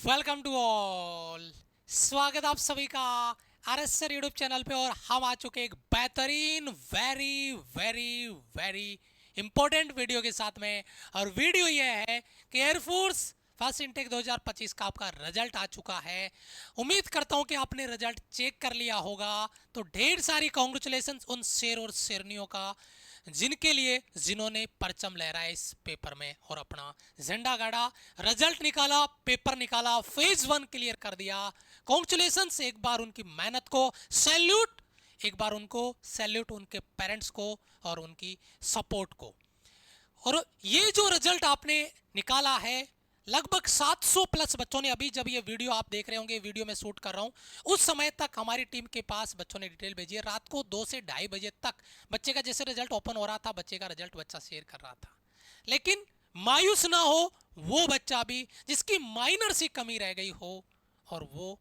Welcome to all. स्वागत आप सभी का RS सर यूट्यूब चैनल पे। और हम आ चुके एक बेहतरीन very very very important video के साथ में। और वीडियो ये है कि एयरफोर्स फर्स्ट इनटेक 2025 का आपका रिजल्ट आ चुका है। उम्मीद करता हूं कि आपने रिजल्ट चेक कर लिया होगा। तो ढेर सारी कॉन्ग्रेचुलेशंस उन शेर और शेरनियों का जिनके लिए जिन्होंने परचम लहराया इस पेपर में और अपना झंडा गाड़ा, रिजल्ट निकाला, पेपर निकाला, फेज 1 क्लियर कर दिया। कॉन्ग्रेचुलेशंस एक बार उनकी मेहनत को सैल्यूट, एक बार उनको सैल्यूट, उनके पेरेंट्स को और उनकी सपोर्ट को। और ये जो रिजल्ट आपने निकाला है, लगभग 700 प्लस बच्चों ने, अभी जब ये वीडियो आप देख रहे होंगे, वीडियो में शूट कर रहा हूं, उस समय तक हमारी टीम के पास बच्चों ने डिटेल भेजी है। रात को 2 से 2:30 बजे तक बच्चे का जैसे रिजल्ट ओपन हो रहा था, बच्चे का रिजल्ट बच्चा शेयर कर रहा था। लेकिन मायूस ना हो वो बच्चा भी जिसकी माइनर सी कमी रह गई हो, और वो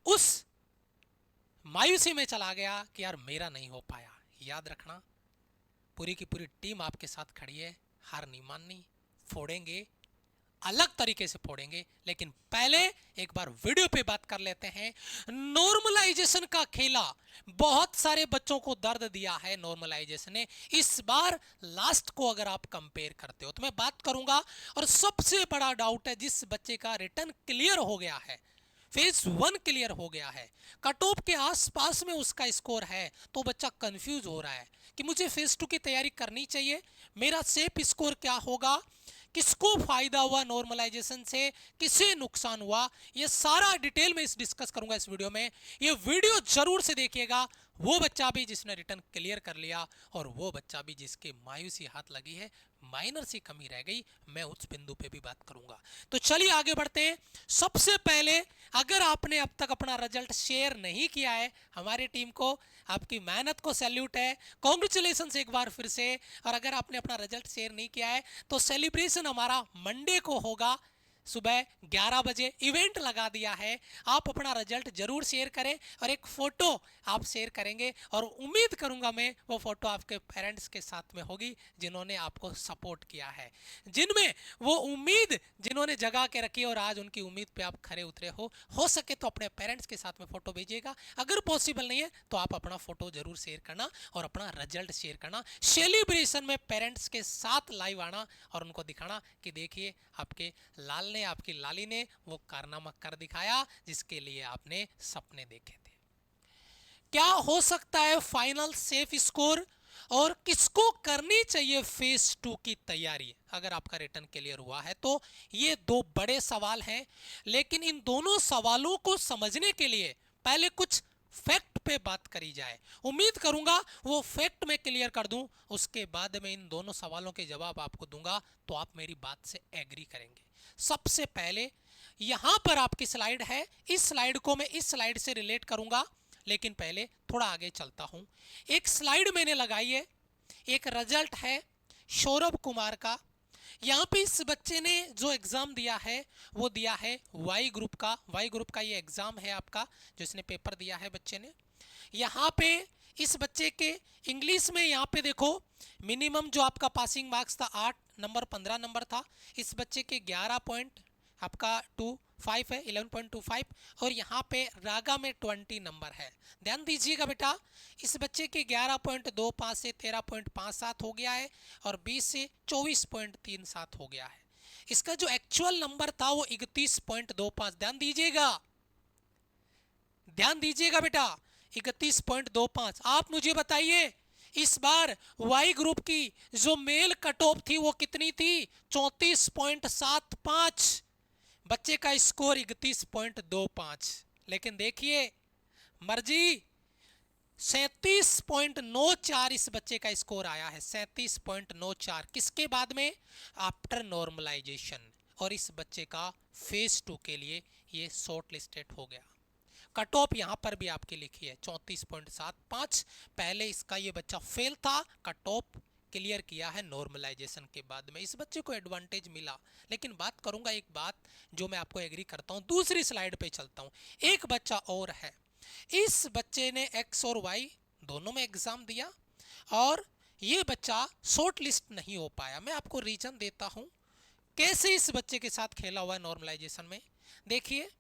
उस मायूसी में चला गया कि यार मेरा नहीं हो पाया। याद रखना, पूरी की पूरी टीम आपके साथ खड़ी है, हार नहीं माननी, फोड़ेंगे, अलग तरीके से फोड़ेंगे। लेकिन पहले एक बार वीडियो पे बात कर लेते हैं। नॉर्मलाइजेशन का खेला बहुत सारे बच्चों को दर्द दिया है नॉर्मलाइजेशन ने। इस बार लास्ट को अगर आप कंपेयर करते हो तो मैं बात करूंगा। और सबसे बड़ा डाउट है, जिस बच्चे का रिटर्न क्लियर हो गया है, फेज 1 क्लियर हो गया है, कट ऑफ के आसपास में उसका स्कोर है, तो बच्चा कंफ्यूज हो रहा है कि मुझे फेज 2 की तैयारी करनी चाहिए, मेरा सेफ स्कोर क्या होगा, किसको फायदा हुआ नॉर्मलाइजेशन से, किसे नुकसान हुआ, ये सारा डिटेल में इस डिस्कस करूंगा इस वीडियो में। ये वीडियो जरूर से देखिएगा। वो बच्चा भी जिसने रिटर्न क्लियर कर लिया, और वो बच्चा भी जिसके मायूसी हाथ लगी है, माइनर सी कमी रह गई, मैं उस बिंदु पे भी बात करूंगा। तो चलिए आगे बढ़ते हैं। सबसे पहले, अगर आपने अब तक अपना रिजल्ट शेयर नहीं किया है, हमारी टीम को आपकी मेहनत को सैल्यूट है, कॉन्ग्रेचुलेशंस एक बार फिर से। और अगर आपने अपना रिजल्ट शेयर नहीं किया है तो सेलिब्रेशन हमारा मंडे को होगा, सुबह 11 बजे इवेंट लगा दिया है। आप अपना रिजल्ट जरूर शेयर करें और एक फोटो आप शेयर करेंगे, और उम्मीद करूंगा मैं वो फोटो आपके पेरेंट्स के साथ में होगी जिन्होंने आपको सपोर्ट किया है, जिनमें वो उम्मीद जिन्होंने जगा के रखी और आज उनकी उम्मीद पे आप खरे उतरे हो सके तो अपने पेरेंट्स के साथ में फोटो भेजिएगा। अगर पॉसिबल नहीं है तो आप अपना फोटो जरूर शेयर करना और अपना रिजल्ट शेयर करना। सेलिब्रेशन में पेरेंट्स के साथ लाइव आना और उनको दिखाना कि देखिए आपके लाल ने, आपकी लाली ने वो कारनामा कर दिखाया जिसके लिए आपने सपने देखे थे। क्या हो सकता है फाइनल सेफ स्कोर, और किसको करनी चाहिए फेज 2 की तैयारी अगर आपका रिटर्न क्लियर हुआ है? तो ये दो बड़े सवाल हैं। लेकिन इन दोनों सवालों को समझने के लिए पहले कुछ फैक्ट पे बात करी जाए। उम्मीद करूंगा वो फैक्ट में क्लियर कर दूं, उसके बाद में इन दोनों सवालों के जवाब आपको दूंगा तो आप मेरी बात से एग्री करेंगे। सबसे पहले यहां पर आपकी स्लाइड है, इस स्लाइड को मैं इस स्लाइड से रिलेट करूंगा। लेकिन पहले थोड़ा आगे चलता हूं। एक स्लाइड मैंने लगाई है, एक रिजल्ट है सौरभ कुमार का। यहाँ पे इस बच्चे ने जो एग्जाम दिया है वो दिया है वाई ग्रुप का। वाई ग्रुप का ये एग्जाम है आपका, जो इसने पेपर दिया है बच्चे ने। यहाँ पे इस बच्चे के इंग्लिश में, यहाँ पे देखो, मिनिमम जो आपका पासिंग मार्क्स था 8 नंबर 15 नंबर था। इस बच्चे के 11 पॉइंट आपका 25 है, 11.25। और यहाँ पे रागा में 20 नंबर है। ध्यान दीजिएगा बेटा, इस बच्चे के 11.25 से 13.57 हो गया है, और 20 से 24.37 हो गया है। इसका जो एक्चुअल नंबर था वो 31.25। ध्यान दीजिएगा, ध्यान दीजिएगा बेटा, 31.25। आप मुझे बताइए इस बार वाई ग्रुप की जो मेल कट ऑफ थी वो कितनी थी? 34.75। बच्चे का स्कोर 31.25। लेकिन देखिए मर्जी, 37.94 इस बच्चे का स्कोर आया है। 37.94 किसके बाद में? After normalisation. और इस बच्चे का फेज 2 के लिए ये शॉर्ट लिस्टेड हो गया। कट ऑफ यहां पर भी आपकी लिखी है 34.75। पहले इसका ये बच्चा फेल था, कट ऑफ क्लियर किया है नॉर्मलाइजेशन के बाद में, इस बच्चे को एडवांटेज मिला। लेकिन बात करूंगा एक बात जो मैं आपको एग्री करता हूं, दूसरी स्लाइड पे चलता हूं। एक बच्चा और है, इस बच्चे ने एक्स और वाई दोनों में एग्जाम दिया और ये बच्चा शॉर्ट लिस्ट नहीं हो पाया। मैं आपको रीजन देता हूं कैसे इस बच्चे के साथ खेला हुआ है नॉर्मलाइजेशन में। देखिए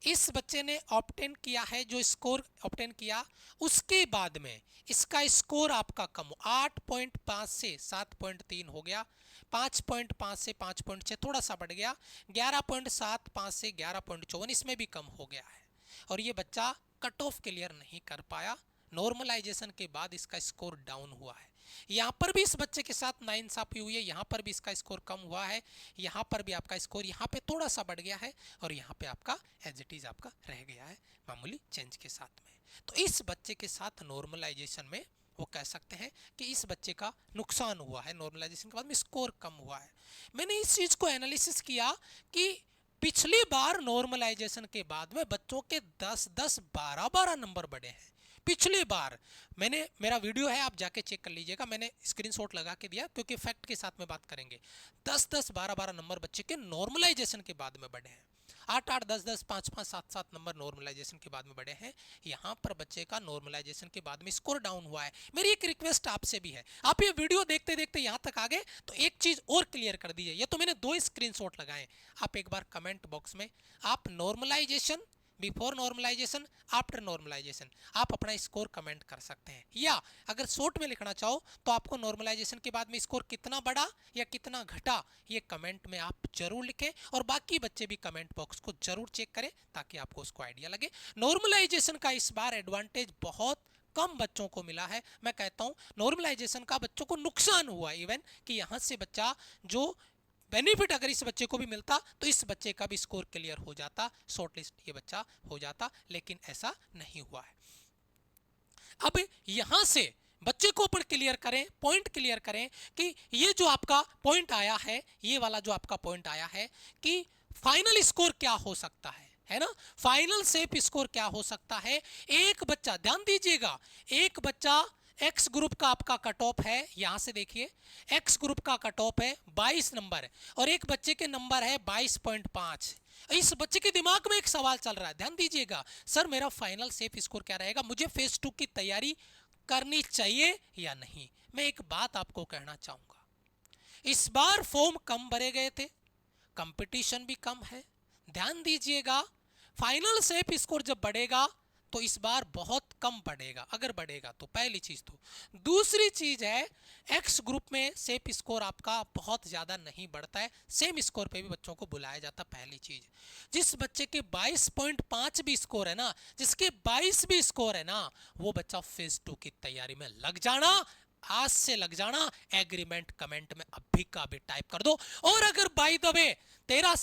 इस बच्चे ने ऑब्टेन किया है, जो स्कोर ऑब्टेन किया उसके बाद में इसका स्कोर आपका कम 8.5 से 7.3 हो गया, 5.5 से 5.6 थोड़ा सा बढ़ गया, 11.75 से 11.54 इसमें भी कम हो गया है। और ये बच्चा कट ऑफ क्लियर नहीं कर पाया, नॉर्मलाइजेशन के बाद इसका स्कोर डाउन हुआ है। यहाँ पर भी इस बच्चे के साथ नाइंसाफी हुई है, यहाँ पर भी इसका स्कोर कम हुआ है, यहाँ पर भी आपका स्कोर यहाँ पे थोड़ा सा बढ़ गया है और यहाँ पे आपका एज इट इज आपका रह गया है मामूली चेंज के साथ में। तो इस बच्चे के साथ नॉर्मलाइजेशन में वो कह सकते हैं कि इस बच्चे का नुकसान हुआ है, नॉर्मलाइजेशन के बाद में स्कोर कम हुआ है। मैंने इस चीज को एनालिसिस किया कि पिछली बार नॉर्मलाइजेशन के बाद में बच्चों के 10-10 12-12 नंबर बढ़े हैं। पिछली बार मैंने, मेरा वीडियो है आप जाके चेक कर लीजिएगा, मैंने स्क्रीनशॉट लगा के दिया क्योंकि फैक्ट के साथ में बात करेंगे। 10-10 12-12 नंबर बच्चे के नॉर्मलाइजेशन के बाद में बढ़े हैं, 8-8 10-10 5-5 7-7 नंबर नॉर्मलाइजेशन के बाद में बढ़े हैं। यहाँ पर बच्चे का नॉर्मलाइजेशन के बाद में स्कोर डाउन हुआ है। मेरी एक रिक्वेस्ट आपसे भी है, आप ये वीडियो देखते देखते यहाँ तक आ गए तो एक चीज और क्लियर कर दीजिए। ये तो मैंने 2 स्क्रीनशॉट लगाए, आप एक बार कमेंट बॉक्स में आप normalisation, before normalisation, after normalisation आप अपना स्कोर कमेंट कर सकते हैं, या अगर शॉर्ट में लिखना चाहो तो आपको नॉर्मलाइजेशन के बाद में स्कोर कितना बढ़ा या कितना घटा ये कमेंट में आप जरूर लिखें। और बाकी बच्चे भी कमेंट बॉक्स को जरूर चेक करें ताकि आपको उसको आइडिया लगे। नॉर्मलाइजेशन का इस बार एडवांटेज बहुत कम बच्चों को मिला है। मैं कहता हूं नॉर्मलाइजेशन का बच्चों को नुकसान हुआ इवन कि यहां से बच्चा जो बेनिफिट अगर इस बच्चे को भी मिलता तो इस बच्चे का भी स्कोर क्लियर हो जाता, शॉर्टलिस्ट ये बच्चा हो जाता, लेकिन ऐसा नहीं हुआ है। अब यहां से बच्चे को अपन क्लियर करें, पॉइंट क्लियर करें कि ये जो आपका पॉइंट आया है, ये वाला जो आपका पॉइंट आया है कि फाइनल स्कोर क्या हो सकता है ना, फाइनल सेफ स्कोर क्या हो सकता है। एक बच्चा, ध्यान दीजिएगा, एक बच्चा एक्स ग्रुप का आपका कट ऑफ है, यहां से देखिए एक्स ग्रुप का कट ऑफ है 22 नंबर और एक बच्चे के नंबर है 22.5। इस बच्चे के दिमाग में एक सवाल चल रहा है, ध्यान दीजिएगा, सर मेरा फाइनल सेफ स्कोर क्या रहेगा, मुझे फेज 2 की तैयारी करनी चाहिए या नहीं। मैं एक बात आपको कहना चाहूंगा, इस बार फॉर्म कम भरे गए थे, कंपटीशन भी कम है। ध्यान दीजिएगा फाइनल सेफ स्कोर जब बढ़ेगा तो इस बार बहुत कम बढ़ेगा, अगर बढ़ेगा तो, पहली चीज तो। दूसरी चीज है एक्स ग्रुप में सेफ स्कोर आपका बहुत ज्यादा नहीं बढ़ता है, सेम स्कोर पे भी बच्चों को बुलाया जाता। पहली चीज, जिस बच्चे के 22.5 भी स्कोर है ना, जिसके 22 भी स्कोर है ना, वो बच्चा फेज 2 की तैयारी में लग जाना, आज से लग जाना। एग्रीमेंट कमेंट में अभी का भी टाइप कर दो। और अगर बाय द वे तेरा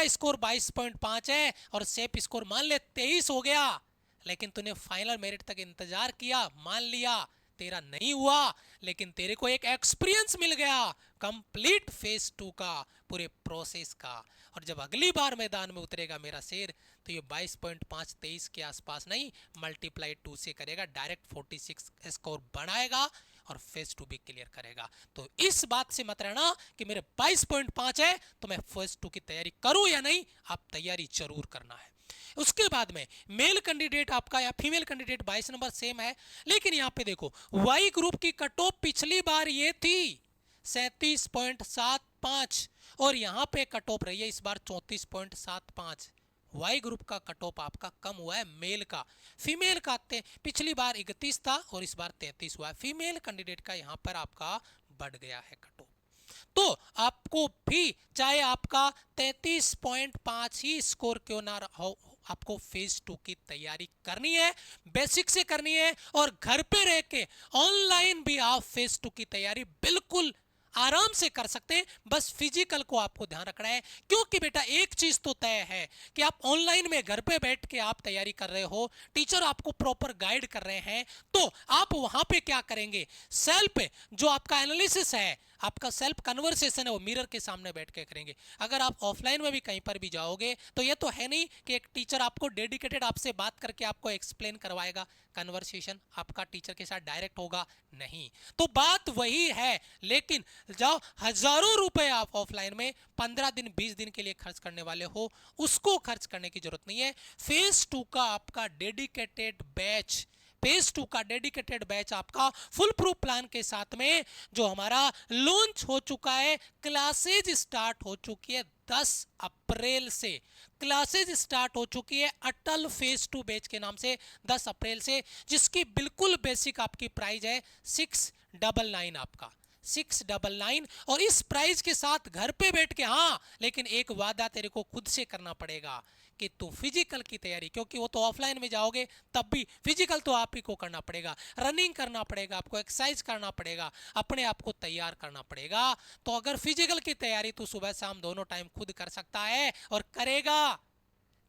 स्कोर 22.5 है और सेफ स्कोर मान ले 23 हो गया, लेकिन तूने फाइनल मेरिट तक इंतजार किया, मान लिया तेरा नहीं हुआ, लेकिन तेरे को एक एक्सपीरियंस मिल गया कंप्लीट फेज 2 का, पूरे प्रोसेस का। और जब अगली बार मैदान में उतरेगा मेरा शेर, तो ये 22.5 23 के आसपास नहीं, मल्टीप्लाई 2 से करेगा, डायरेक्ट 46 स्कोर बनाएगा और फेज 2 भी क्लियर करेगा। तो इस बात से मत रहना कि मेरे 22.5 है तो मैं फेज 2 की तैयारी करूं या नहीं, आप तैयारी जरूर करना है। उसके बाद में मेल कैंडिडेट आपका या फीमेल कैंडिडेट 22 नंबर सेम है, लेकिन यहां पे देखो वाई ग्रुप की कट ऑफ पिछली बार ये थी 37.75 और यहां पे कट ऑफ रही है इस बार 34.75। वाई ग्रुप का कट ऑफ आपका कम हुआ है मेल का, फीमेल का पिछली बार 31 था और इस बार 33 हुआ है। फीमेल कैंडिडेट का यहां पर आपका बढ़ गया है कट ऑफ। तो आपको भी चाहे आपका 33.5 ही स्कोर क्यों ना हो, आपको फेज 2 की तैयारी करनी है, बेसिक से करनी है, और घर पे रह के ऑनलाइन भी आप फेज 2 की तैयारी बिल्कुल आराम से कर सकते हैं। बस फिजिकल को आपको ध्यान रखना है, क्योंकि बेटा एक चीज तो तय है कि आप ऑनलाइन में घर पे बैठ के आप तैयारी कर रहे हो, टीचर आपको प्रॉपर गाइड कर रहे हैं, तो आप वहां पे क्या करेंगे, सेल्फ जो आपका एनालिसिस है, आपका सेल्फ कन्वर्सेशन है, वो मिरर के सामने बैठ के करेंगे। अगर आप ऑफलाइन में भी कहीं पर भी जाओगे तो ये तो है नहीं कि एक टीचर आपको डेडिकेटेड आपसे बात करके आपको एक्सप्लेन करवाएगा, कन्वर्सेशन आपका टीचर के साथ डायरेक्ट होगा, नहीं। तो बात वही है, लेकिन जाओ हजारों रुपए आप ऑफलाइन में 15 दिन 20 दिन के लिए खर्च करने वाले हो, उसको खर्च करने की जरूरत नहीं है। फेज 2 का आपका डेडिकेटेड बैच फेज 2 का डेडिकेटेड बैच आपका फुल प्रूफ प्लान के साथ में जो हमारा लॉन्च हो चुका है, क्लासेज स्टार्ट हो चुकी है 10 अप्रैल से क्लासेज स्टार्ट हो चुकी है अटल फेज 2 बैच के नाम से 10 अप्रैल से, जिसकी बिल्कुल बेसिक आपकी प्राइस है 699 आपका 699। और इस प्राइस के साथ घर पे बैठ के, हाँ लेकिन एक वादा तेरे को खुद से करना पड़ेगा कि तू फिजिकल की तैयारी, क्योंकि वो तो ऑफलाइन में जाओगे तब भी फिजिकल तो आप ही को करना पड़ेगा, रनिंग करना पड़ेगा आपको, एक्सरसाइज करना पड़ेगा, अपने आप को तैयार करना पड़ेगा। तो अगर फिजिकल की तैयारी तू सुबह शाम दोनों टाइम खुद कर सकता है और करेगा,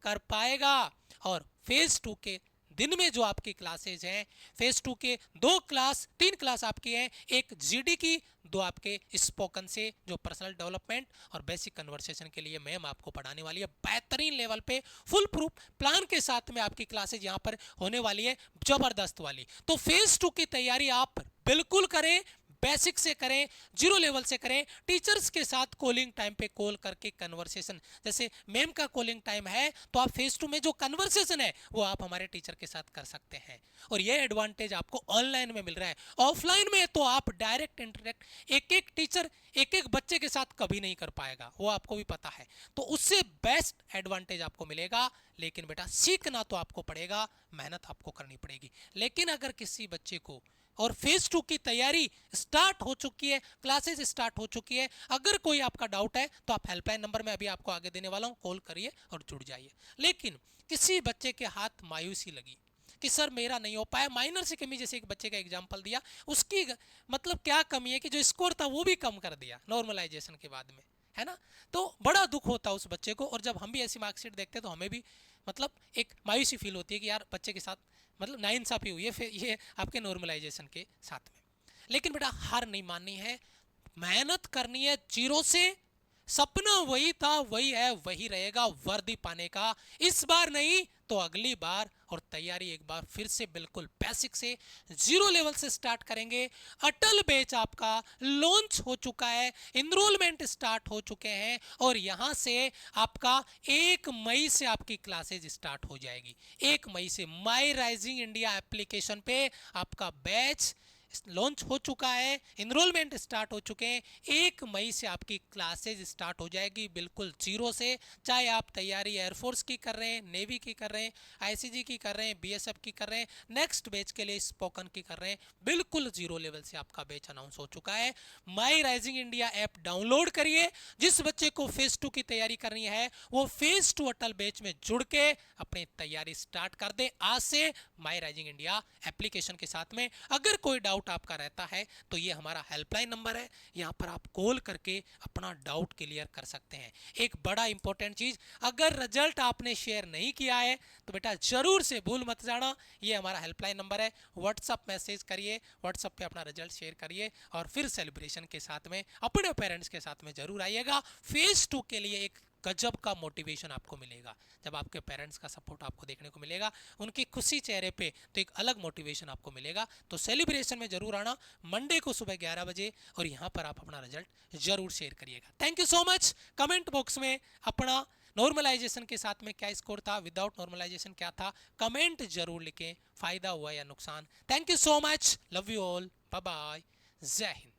कर पाएगा, और फेज 2 के दिन में जो आपकी क्लासेज हैं, फेज 2 के 3 क्लास आपकी हैं, एक जीडी की, 2 आपके स्पोकन से जो पर्सनल डेवलपमेंट और बेसिक कन्वर्सेशन के लिए मैम आपको पढ़ाने वाली है बेहतरीन लेवल पे फुल प्रूफ प्लान के साथ में आपकी क्लासेज यहाँ पर होने वाली है, जबरदस्त वाली। तो फेज 2 की तैयारी आप बिल्कुल करें, बेसिक से करें, जीरो लेवल से करें, टीचर्स के साथ कॉलिंग टाइम पे कॉल करके कन्वर्सेशन, जैसे मैम का कॉलिंग टाइम है तो आप फेज 2 में जो कन्वर्सेशन है वो आप हमारे टीचर के साथ कर सकते हैं। और ये एडवांटेज आपको ऑनलाइन में मिल रहा है, ऑफलाइन में तो आप डायरेक्ट इंटरेक्ट एक एक टीचर एक एक बच्चे के साथ कभी नहीं कर पाएगा, वो आपको भी पता है। तो उससे बेस्ट एडवांटेज आपको मिलेगा, लेकिन बेटा सीखना तो आपको पड़ेगा, मेहनत आपको करनी पड़ेगी। लेकिन अगर किसी बच्चे को, और फेज 2 की तैयारी स्टार्ट हो चुकी है, क्लासेस स्टार्ट हो चुकी है, अगर कोई आपका डाउट है तो आप हेल्पलाइन नंबर में अभी आपको आगे देने वाला हूं, कॉल करिए और जुड़ जाइए। लेकिन किसी बच्चे के हाथ मायूसी लगी कि सर मेरा नहीं हो पाया, माइनर से कमी, जैसे एक बच्चे का एग्जांपल दिया, उसकी मतलब क्या कमी है कि जो स्कोर था वो भी कम कर दिया नॉर्मलाइजेशन के बाद में, है ना। तो बड़ा दुख होता है उस बच्चे को, और जब हम भी ऐसी मार्कशीट देखते हैं तो हमें भी मतलब एक मायूसी फील होती है कि यार बच्चे के साथ मतलब नाइंसाफी हुई है फिर ये आपके नॉर्मलाइजेशन के साथ में। लेकिन बेटा हार नहीं माननी है, मेहनत करनी है जीरो से। सपना वही था, वही है, वही रहेगा, वर्दी पाने का, इस बार नहीं तो अगली बार। और तैयारी एक बार फिर से बिल्कुल बेसिक से जीरो लेवल से स्टार्ट करेंगे। अटल बैच आपका लॉन्च हो चुका है, इनरोलमेंट स्टार्ट हो चुके हैं, और यहां से आपका 1 मई से आपकी क्लासेज स्टार्ट हो जाएगी। 1 मई से माई राइजिंग इंडिया एप्लीकेशन पे आपका बैच लॉन्च हो चुका है, इनरोलमेंट स्टार्ट हो चुके हैं। 1 मई से आपकी क्लासेज स्टार्ट हो जाएगी बिल्कुल जीरो से। चाहे आप तैयारी एयरफोर्स की कर रहे हैं, नेवी की कर रहे हैं, आईसीजी की कर रहे हैं, बीएसएफ की कर रहे हैं, नेक्स्ट बैच के लिए स्पोकन की कर रहे हैं, बिल्कुल जीरो लेवल से आपका बैच अनाउंस हो चुका है। माई राइजिंग इंडिया ऐप डाउनलोड करिए। जिस बच्चे को फेज 2 की तैयारी करनी है वो फेज 2 अटल बैच में जुड़ के अपनी तैयारी स्टार्ट कर दे आज से माई राइजिंग इंडिया एप्लीकेशन के साथ में। अगर कोई डाउट आपका रहता है तो ये हमारा हेल्पलाइन नंबर है, यहाँ पर आप कॉल करके अपना डाउट क्लियर कर सकते हैं। एक बड़ा इंपॉर्टेंट चीज, अगर रिजल्ट आपने शेयर नहीं किया है तो बेटा जरूर से भूल मत जाना, ये हमारा हेल्पलाइन नंबर है, व्हाट्सअप मैसेज करिए, व्हाट्सअप पे अपना रिजल्ट शेयर करिए, और फिर सेलिब्रेशन के साथ में अपने पेरेंट्स के साथ में जरूर आइएगा। फेज 2 के लिए एक गजब का मोटिवेशन आपको मिलेगा जब आपके पेरेंट्स का सपोर्ट आपको देखने को मिलेगा, उनकी खुशी चेहरे पे, तो एक अलग मोटिवेशन आपको मिलेगा। तो सेलिब्रेशन में जरूर आना मंडे को सुबह 11 बजे, और यहाँ पर आप अपना रिजल्ट जरूर शेयर करिएगा। Thank you so much. Comment box में अपना नॉर्मलाइजेशन के साथ में क्या स्कोर था, विदाउट नॉर्मलाइजेशन क्या था, कमेंट जरूर लिखें, फायदा हुआ या नुकसान। Thank you so much, love you all, bye bye, जय हिंद।